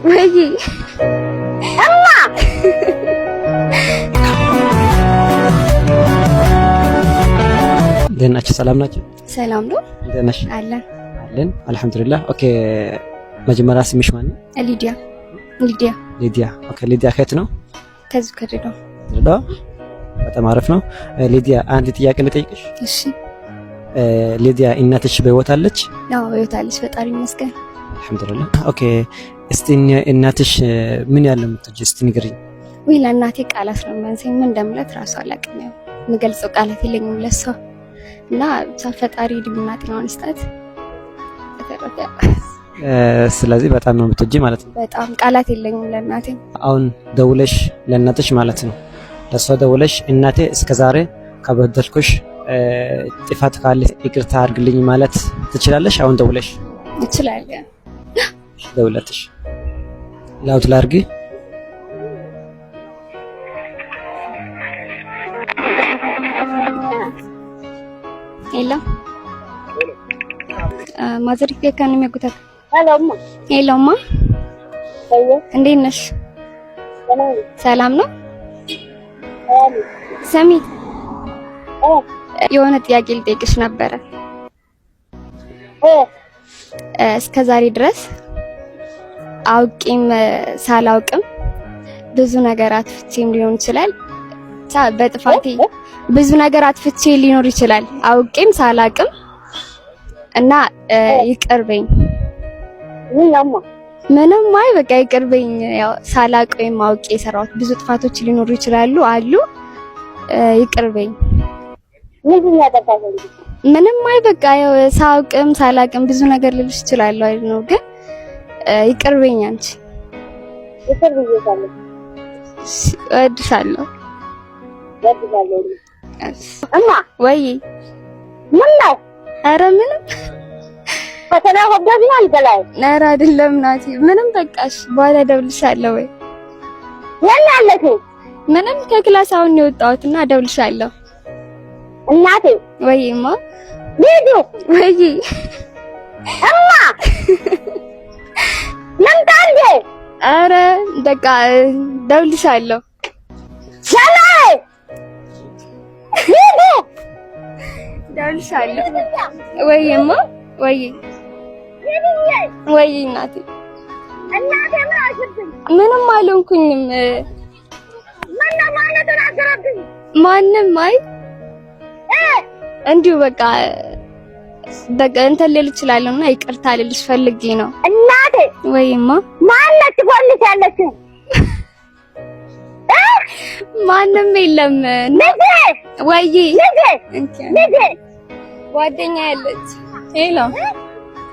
ወይ እማ ደህናችሁ ሰላም ናችሁ? ሰላም ነው። ደህናሽ? አለን አልሐምዱሊላህ። ኦኬ መጀመሪያ ስምሽ ማን ነው? ሊዲያ። ኦኬ ሊዲያ ከየት ነው? ከዚህ ከድሬዳዋ። ድሬዳዋ። በጣም አሪፍ ነው። ሊዲያ አንድ ጥያቄ ልጠይቅሽ። እሺ። ሊዲያ እናትሽ በህይወት አለች? አዎ በህይወት አለች፣ ፈጣሪ ይመስገን። አልሐምዱሊላህ። ኦኬ እስቲ እናትሽ ምን ያለ የምትወጂ እስቲ ንገሪኝ። ወይ ለእናቴ ቃላት ነው የሚያንሰኝ፣ ምን እንደምላት ራሱ አላውቅም። ያው የምገልጸው ቃላት የለኝም ለሷ እና ብቻ ፈጣሪ እድሜና ጤናውን ይስጣት። ስለዚህ በጣም ነው የምትወጂ ማለት ነው? በጣም ቃላት የለኝም ለእናቴ። አሁን ደውለሽ ለእናትሽ ማለት ነው ለሷ ደውለሽ እናቴ እስከዛሬ ከበደልኩሽ ጥፋት ካለ ይቅርታ አድርግልኝ ማለት ትችላለሽ? አሁን ደውለሽ እችላለሁ። ደውለትሽ ላውት ላርጊ። ሄሎ ማዘር ከካን የሚያጉታት ሄሎ ማ እንዴት ነሽ? ሰላም ነው። ሰሚ የሆነ ጥያቄ ልጠይቅሽ ነበረ። እስከ ዛሬ ድረስ አውቄም ሳላውቅም ብዙ ነገር አጥፍቼም ሊሆን ይችላል። በጥፋቴ ብዙ ነገር አጥፍቼ ሊኖር ይችላል አውቄም ሳላውቅም እና ይቅርበኝ። ምንም አይ በቃ ይቅርበኝ። ያው ሳላውቅ ወይም አውቄ የሰራሁት ብዙ ጥፋቶች ሊኖሩ ይችላሉ አሉ። ይቅርበኝ። ምንም አይ በቃ ያው ሳውቅም ሳላውቅም ብዙ ነገር ልልሽ እችላለሁ አይደል ነው፣ ግን ይቅርበኝ። አንቺ እወድሻለሁ። እማ ወይ ምን ነው? ኧረ ምንም ፈተና ወደድና አልበላይ። ኧረ አይደለም ናቲ ምንም በቃሽ። በኋላ እደውልልሻለሁ። ወይ የት አለሽ? ምንም ከክላስ አሁን ነው የወጣሁትና እደውልልሻለሁ። እናቴ ወይማ ሊዱ ወይ እማ ምን ታንዴ? ኧረ በቃ እደውልልሻለሁ። ሰላይ ሊዱ እደውልልሻለሁ። ወይማ ወይ ወይ እናቴ እናቴ ምን አልሽብኝ? ምንም አልሆንኩኝም። ምን ማለት ተናገረብኝ? ማንም አይ እንዲሁ በቃ እንትን ልል እችላለሁና ይቅርታ ልልሽ ፈልጌ ነው። እናቴ ወይማ ማነች ጎንሽ ያለችው? ማንም የለም። ልጄ ወይ ልጄ ጓደኛ ያለች። ሄሎ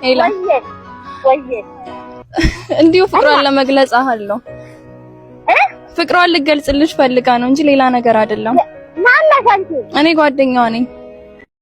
ሄሎ ወይዬ እንዲሁ ፍቅሯን ለመግለጽ አለው ፍቅሯን ልገልጽልሽ ፈልጋ ነው እንጂ ሌላ ነገር አይደለም። ማነሽ አንቺ? እኔ ጓደኛዋ ነኝ።